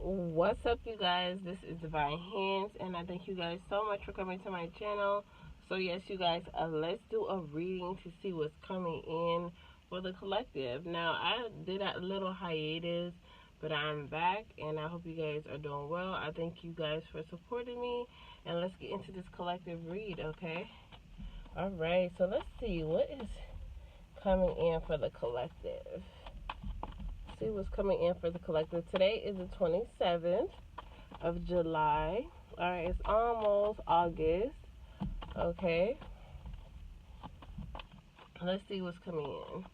What's up, you guys? This is Divine Hands, and I thank you guys so much for coming to my channel. So, yes, you guys, let's do a reading to see what's coming in for the collective. Now, I did a little hiatus, but I'm back, and I hope you guys are doing well. I thank you guys for supporting me, and let's get into this collective read, okay? All right, so let's see what is coming in for the collective. See what's coming in for the collective. Today is the 27th of July. All right, it's almost August. Okay, let's see what's coming in.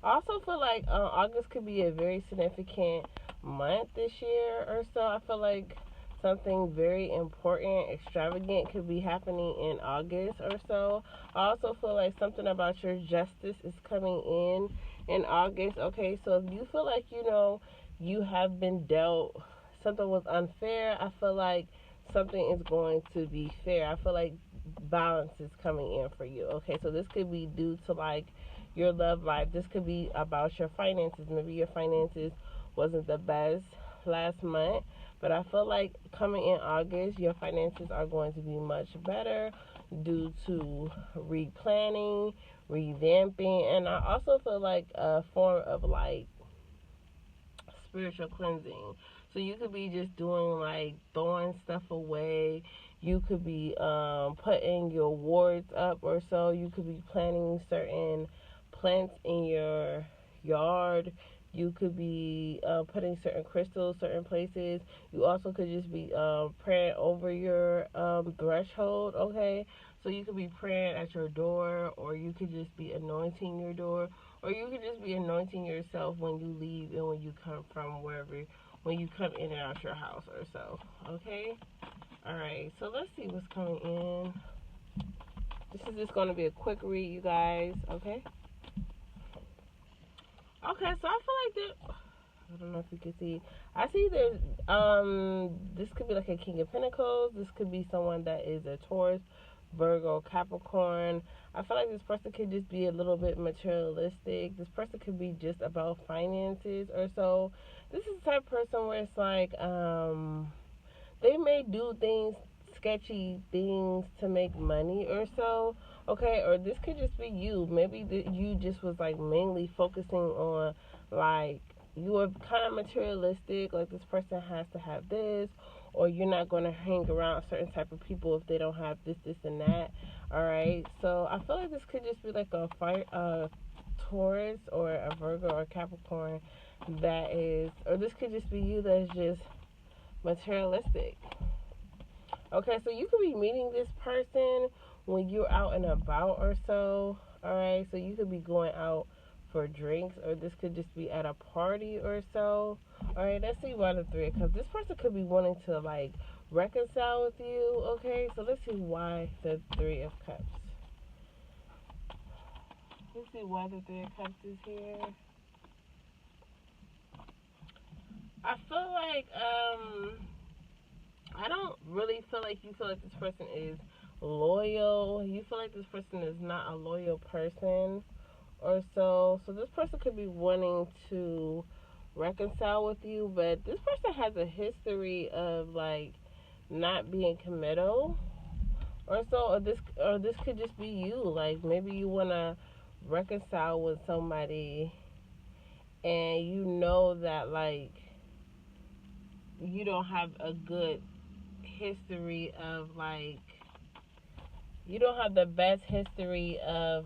I also feel like August could be a very significant month this year or so. I feel like something very important, extravagant could be happening in August or so. I also feel like something about your justice is coming in August. Okay, so if you feel like you have been dealt something was unfair, I feel like something is going to be fair. I feel like balance is coming in for you. Okay, so this could be due to like your love life. This could be about your finances. Maybe your finances wasn't the best last month, but I feel like coming in August, your finances are going to be much better due to replanning, revamping, and I also feel like a form of like spiritual cleansing. So you could be just doing like throwing stuff away. You could be putting your wards up or so. You could be planting certain plants in your yard. You could be putting certain crystals certain places. You also could just be praying over your threshold, okay? So you could be praying at your door, or you could just be anointing your door, or you could just be anointing yourself when you leave and when you come from wherever, when you come in and out your house or so, okay? All right, so let's see what's coming in. This is just going to be a quick read, you guys, okay? Okay, so I feel like that. I don't know if you can see. I see there's this could be like a King of Pentacles. This could be someone that is a Taurus, Virgo, Capricorn. I feel like this person could just be a little bit materialistic. This person could be just about finances or so. This is the type of person where it's like they may do things, sketchy things to make money or so, okay? Or this could just be you. Maybe you just was like mainly focusing on like you are kind of materialistic, like this person has to have this, or you're not going to hang around certain type of people if they don't have this and that. All right, so I feel like this could just be like a Taurus or a Virgo or Capricorn that is, or this could just be you that's just materialistic. Okay, so you could be meeting this person when you're out and about or so. All right, so you could be going out for drinks, or this could just be at a party or so. All right, let's see why the Three of Cups. This person could be wanting to like reconcile with you. Okay, so let's see why the Three of Cups. Let's see why the Three of Cups is here. I feel like I don't really feel like you feel like this person is loyal. You feel like this person is not a loyal person or so. So this person could be wanting to reconcile with you, but this person has a history of like not being committal or so, or this could just be you. Like maybe you want to reconcile with somebody and you know that like you don't have a good history of like, you don't have the best history of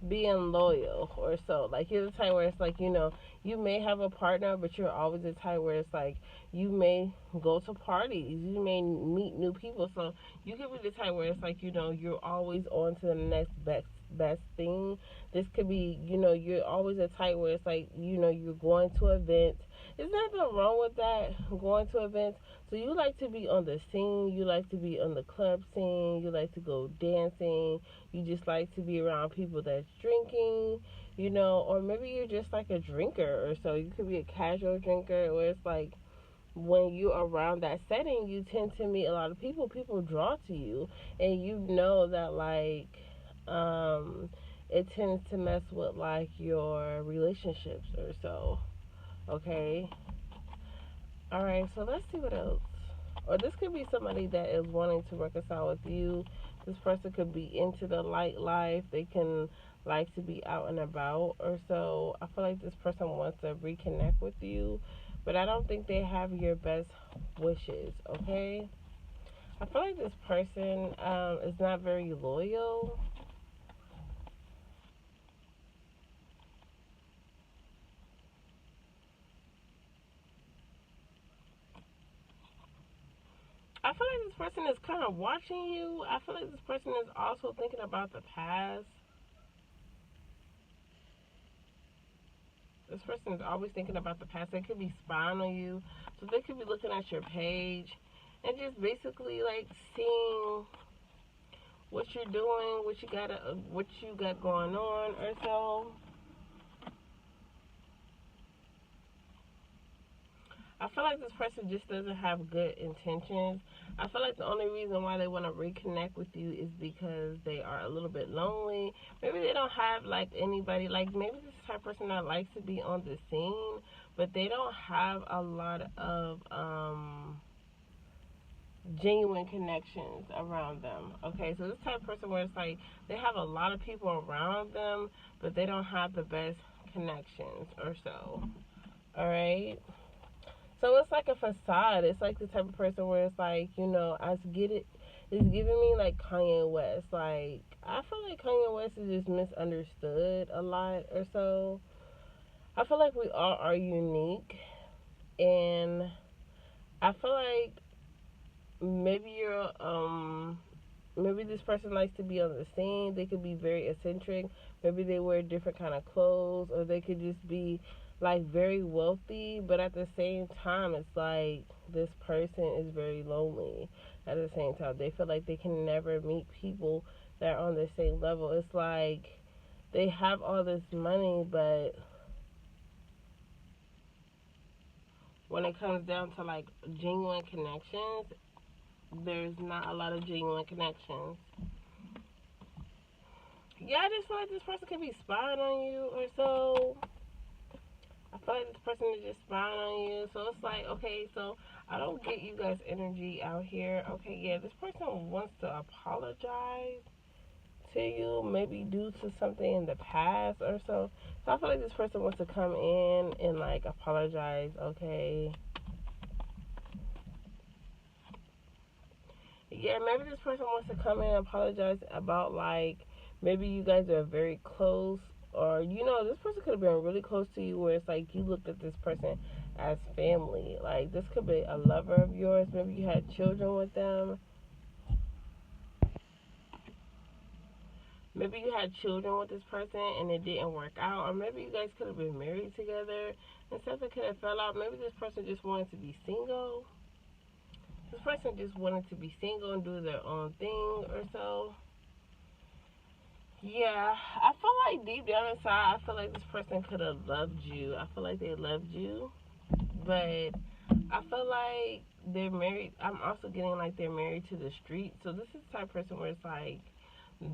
being loyal or so. Like you're the type where it's like, you may have a partner, but you're always the type where it's like you may go to parties, you may meet new people, so you could be the type where it's like, you're always on to the next best thing. This could be, you're always a type where it's like, you're going to events. There's nothing wrong with that, going to events. So you like to be on the scene, you like to be on the club scene, you like to go dancing, you just like to be around people that's drinking, or maybe you're just like a drinker or so. You could be a casual drinker where it's like when you're around that setting, you tend to meet a lot of people. People draw to you, and you know that like it tends to mess with like your relationships or so. Okay. All right, so let's see what else. Or this could be somebody that is wanting to reconcile with you. This person could be into the light life. They can like to be out and about or so. I feel like this person wants to reconnect with you, but I don't think they have your best wishes, okay? I feel like this person is not very loyal. I feel like this person is kind of watching you. I feel like this person is also thinking about the past. This person is always thinking about the past. They could be spying on you. So they could be looking at your page and just basically like seeing what you're doing, what you got going on or so. I feel like this person just doesn't have good intentions. I feel like the only reason why they want to reconnect with you is because they are a little bit lonely. Maybe they don't have like anybody. Like maybe this is the type of person that likes to be on the scene, but they don't have a lot of genuine connections around them. Okay, so this type of person where it's like they have a lot of people around them, but they don't have the best connections or so. All right. So it's like a facade. It's like the type of person where it's like, I get it. It's giving me like Kanye West. Like, I feel like Kanye West is just misunderstood a lot or so. I feel like we all are unique. And I feel like maybe maybe this person likes to be on the scene. They could be very eccentric. Maybe they wear different kind of clothes, or they could just be like very wealthy. But at the same time, it's like this person is very lonely. At the same time, they feel like they can never meet people that are on the same level. It's like they have all this money, but when it comes down to like genuine connections, there's not a lot of genuine connections. Yeah, I just feel like this person could be spying on you or so. I feel like this person is just spying on you. So it's like, okay, so I don't get you guys' energy out here. Okay, yeah, this person wants to apologize to you, maybe due to something in the past or so. So I feel like this person wants to come in and like apologize, okay? Yeah, maybe this person wants to come in and apologize about like maybe you guys are very close, or this person could have been really close to you where it's like you looked at this person as family. Like this could be a lover of yours. Maybe you had children with them. Maybe you had children with this person and it didn't work out, or maybe you guys could have been married together and something could have fell out. Maybe this person just wanted to be single. This person just wanted to be single and do their own thing or so. Yeah, I feel like deep down inside, I feel like this person could have loved you. I feel like they loved you, but I feel like they're married. I'm also getting like they're married to the street. So this is the type of person where it's like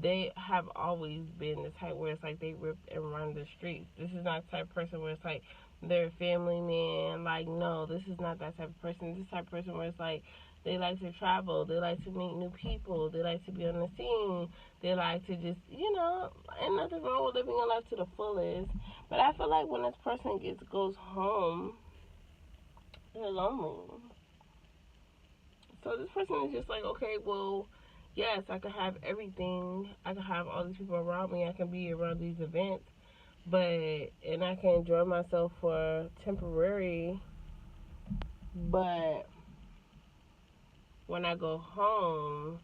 they have always been the type where it's like they rip and run the streets. This is not the type of person where it's like they're a family man. Like, no, this is not that type of person. This is the type of person where it's like they like to travel. They like to meet new people. They like to be on the scene. They like to just, ain't nothing wrong with living your life to the fullest. But I feel like when this person goes home, they're lonely. So this person is just like, okay, well, yes, I can have everything. I can have all these people around me. I can be around these events, and I can enjoy myself for temporary. But when I go home,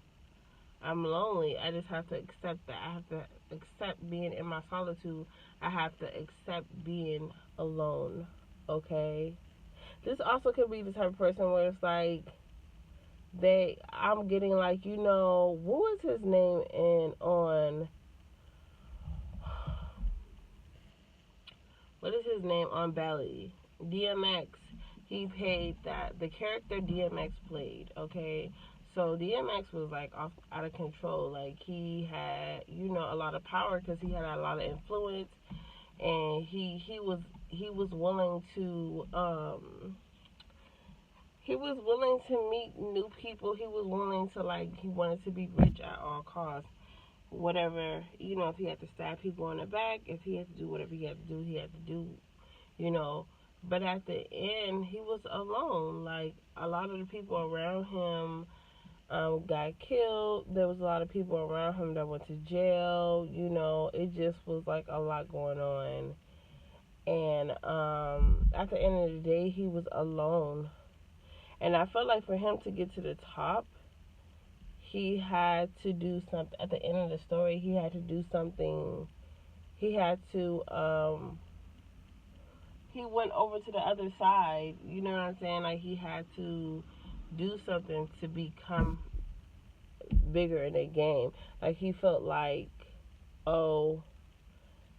I'm lonely. I just have to accept that. I have to accept being in my solitude. I have to accept being alone. Okay. This also could be the type of person where it's like I'm getting like, what was his name in on what is his name on Belly? DMX. He paid that the character DMX played, okay? So DMX was like off out of control. Like he had, a lot of power because he had a lot of influence, and he was willing to he was willing to meet new people. He was willing to like he wanted to be rich at all costs. Whatever, if he had to stab people in the back, if he had to do whatever he had to do, he had to do, you know. But at the end, he was alone. Like a lot of the people around him got killed. There was a lot of people around him that went to jail. It just was like a lot going on. And at the end of the day, he was alone. And I felt like for him to get to the top, he had to do something. At the end of the story, he had to do something. He had to, he went over to the other side. You know what I'm saying? Like, he had to do something to become bigger in the game. Like, he felt like, oh,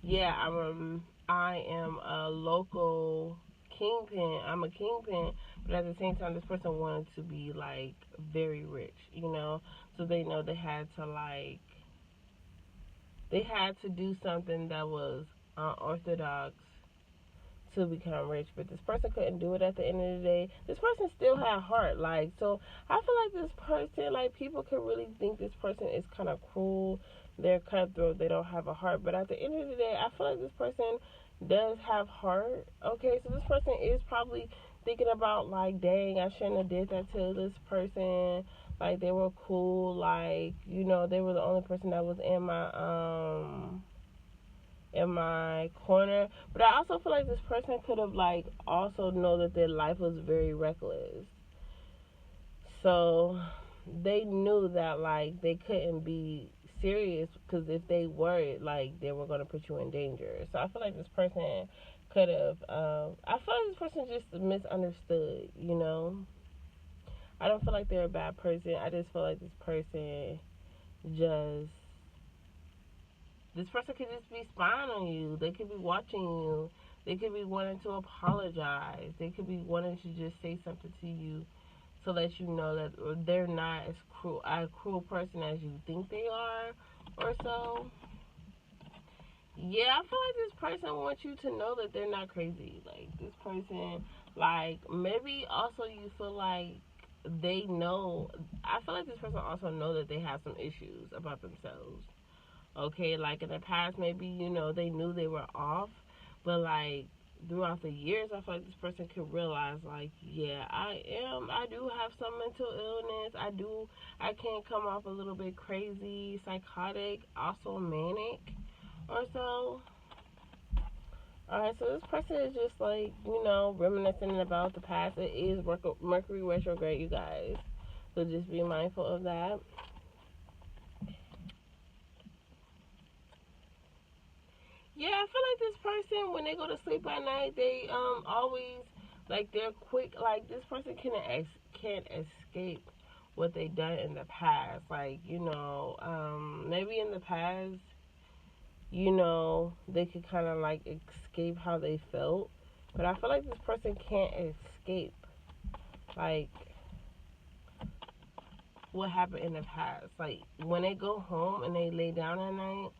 yeah, I am a local kingpin. I'm a kingpin, but at the same time, this person wanted to be like very rich. So they know they had to do something that was unorthodox to become rich, but this person couldn't do it at the end of the day. This person still had heart, like, so I feel like this person, like, people could really think this person is kind of cruel, they're cutthroat, they don't have a heart, but at the end of the day, I feel like this person does have heart. Okay, so this person is probably thinking about, like, dang, I shouldn't have did that to this person, like, they were cool, like, they were the only person that was in my corner. But I also feel like this person could have like also know that their life was very reckless. So they knew that like they couldn't be serious because if they were like they were gonna put you in danger. So I feel like this person could have. I feel like this person just misunderstood. I don't feel like they're a bad person. I just feel like just this person could just be spying on you. They could be watching you. They could be wanting to apologize. They could be wanting to just say something to you to let you know that they're not as cruel person as you think they are, or so. Yeah, I feel like this person wants you to know that they're not crazy. Like this person, like maybe also you feel like they know. I feel like this person also know that they have some issues about themselves. Okay, like in the past, maybe they knew they were off, but like throughout the years, I feel like this person could realize, like, yeah, I do have some mental illness. I can come off a little bit crazy, psychotic, also manic, or so. Alright, so this person is just like, reminiscing about the past. It is Mercury retrograde, you guys. So just be mindful of that. Yeah, I feel like this person when they go to sleep at night, they always like they're quick. Like this person can't escape what they done in the past. Like maybe in the past, they could kind of like escape how they felt, but I feel like this person can't escape like what happened in the past. Like when they go home and they lay down at night,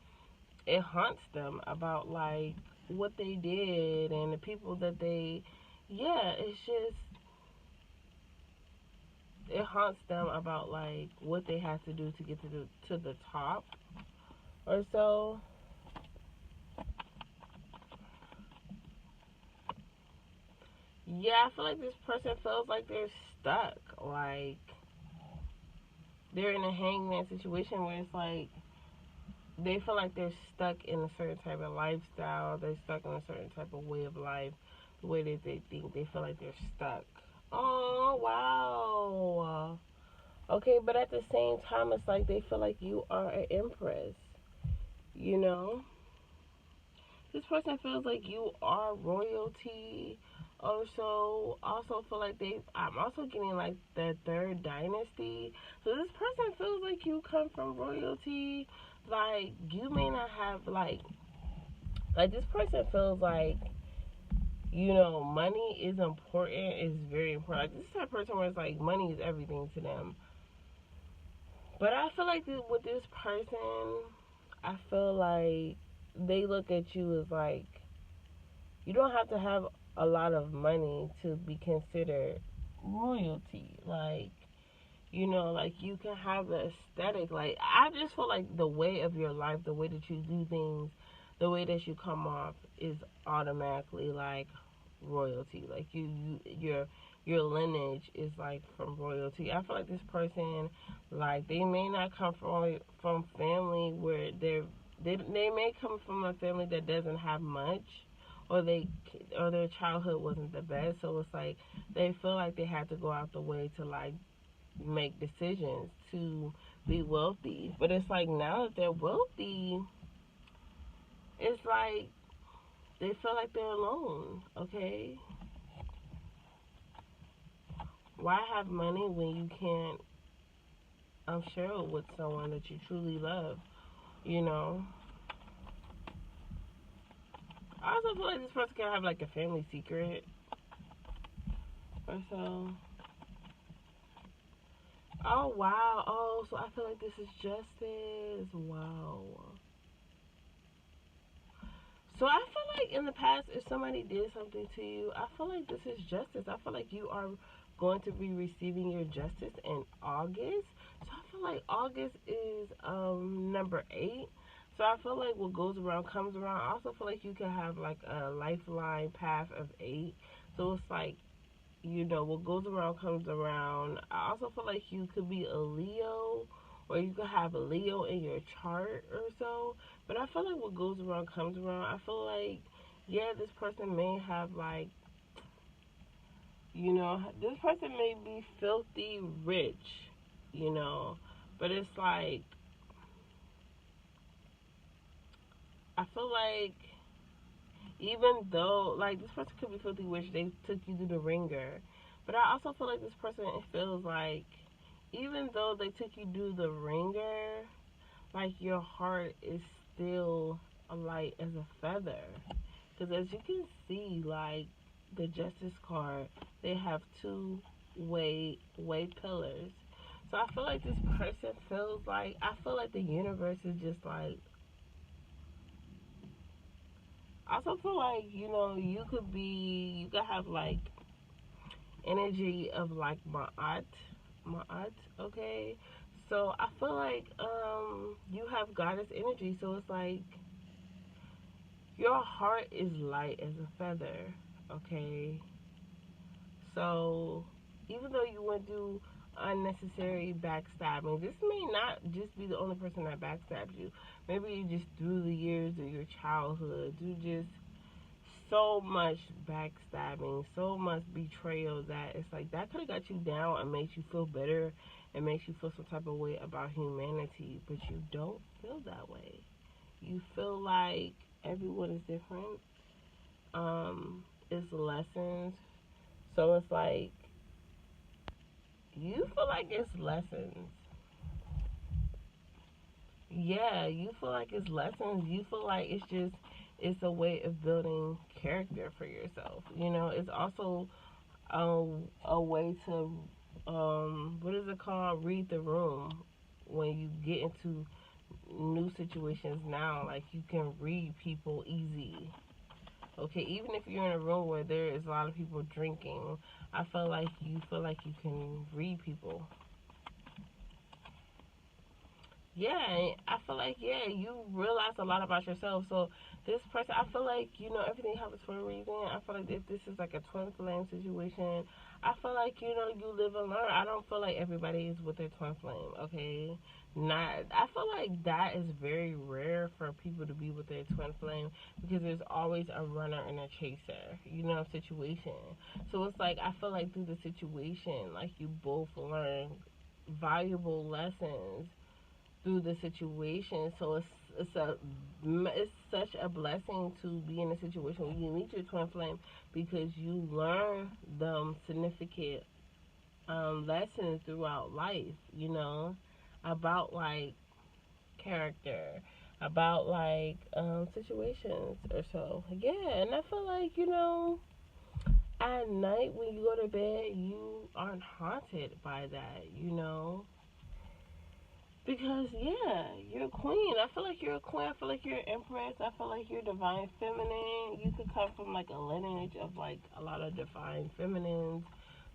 it haunts them about like what they did and the people that they it's just it haunts them about like what they have to do to get to the top or so. Yeah, I feel like this person feels like they're stuck, like they're in a hangman situation where it's like they feel like they're stuck in a certain type of lifestyle, they're stuck in a certain type of way of life, the way that they think, they feel like they're stuck. Oh, wow. Okay, but at the same time, it's like they feel like you are an empress. You know? This person feels like you are royalty. Also feel like I'm also getting like the third dynasty. So this person feels like you come from royalty. Like, you may not have, like this person feels like money is important, is very important. Like, this type of person where it's like money is everything to them. But I feel like with this person, I feel like they look at you as like you don't have to have a lot of money to be considered royalty. Like, you know, like you can have the aesthetic. Like, I just feel like the way of your life, the way that you do things, the way that you come off is automatically like royalty. Like your lineage is like from royalty. I feel like this person, like they may not come from family where they may come from a family that doesn't have much, or their childhood wasn't the best. So it's like they feel like they had to go out the way to like make decisions to be wealthy. But it's like now that they're wealthy, it's like they feel like they're alone. Okay, why have money when you can't share it with someone that you truly love? You know. I also feel like this person can have like a family secret or so. Oh wow. Oh, so I feel like this is justice. Wow. So I feel like in the past, if somebody did something to you, I feel like this is justice. I feel like you are going to be receiving your justice in August. So I feel like August is number 8. So I feel like what goes around comes around. I also feel like you can have like a lifeline path of 8. So it's like, you know, what goes around comes around. I also feel like you could be a Leo, or you could have a Leo in your chart or so. But I feel like what goes around comes around. I feel like, yeah, this person may have like, you know, this person may be filthy rich, you know, but it's like, I feel like even though like this person could be filthy rich, they took you through the ringer. But I also feel like this person, it feels like even though they took you through the ringer, like your heart is still light as a feather. Because as you can see, like the Justice card, they have two way pillars. So I feel like this person feels like, I feel like the universe is just like, I also feel like, you know, you could have like energy of like my aunt, okay? So I feel like you have goddess energy, so it's like your heart is light as a feather, okay? So even though you went through unnecessary backstabbing, this may not just be the only person that backstabbed you. Maybe you just through the years of your childhood, you just so much backstabbing, so much betrayal that it's like that could have got you down and made you feel better and makes you feel some type of way about humanity, but you don't feel that way. You feel like everyone is different. It's lessons. So it's like you feel like it's lessons. Yeah, you feel like it's lessons. You feel like it's a way of building character for yourself. You know, it's also a way to what is it called? Read the room when you get into new situations now. Like you can read people easy. Okay, even if you're in a room where there is a lot of people drinking, I feel like you can read people. Yeah, I feel like yeah, you realize a lot about yourself. So this person, I feel like you know everything happens for a reason. I feel like if this is like a twin flame situation, I feel like you know you live and learn. I don't feel like everybody is with their twin flame. Okay, not. I feel like that is very rare for people to be with their twin flame because there's always a runner and a chaser. You know, situation. So it's like I feel like through the situation, like you both learn valuable lessons through the situation. So it's such a blessing to be in a situation where you meet your twin flame because you learn them significant lessons throughout life. You know, about like character, about like situations or so. Yeah, and I feel like you know. At night, when you go to bed, you aren't haunted by that, you know? Because yeah, you're a queen. I feel like you're a queen. I feel like you're an empress. I feel like you're divine feminine. You could come from like a lineage of like a lot of divine feminines.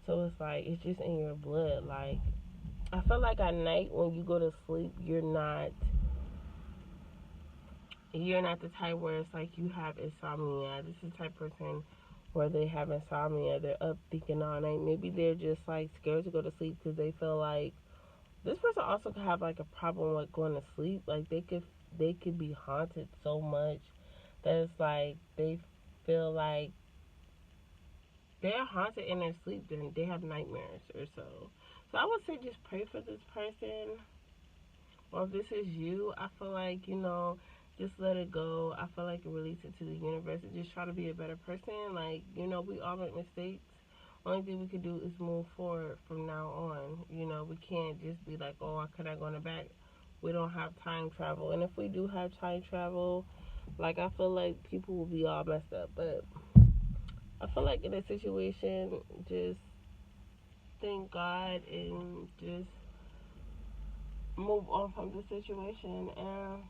So it's like it's just in your blood. Like I feel like at night when you go to sleep, you're not the type where it's like you have insomnia. This is the type of person where they have insomnia. They're up thinking all night. Maybe they're just like scared to go to sleep because they feel like this person also could have like a problem with going to sleep. Like they could be haunted so much that it's like they feel like they're haunted in their sleep. Then they have nightmares or so. So I would say just pray for this person. Or if this is you, I feel like, just let it go. I feel like release it to the universe and just try to be a better person. Like, we all make mistakes. Only thing we can do is move forward from now on. We can't just be like, oh, I could not go back. We don't have time travel. And if we do have time travel, like, I feel like people will be all messed up. But I feel like in a situation, just thank God and just move on from the situation, and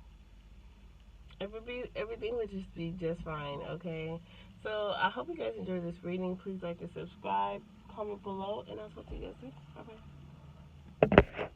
everything would just be just fine. Okay, so I hope you guys enjoyed this reading. Please like and subscribe, comment below, and I'll talk to you guys soon. Bye bye.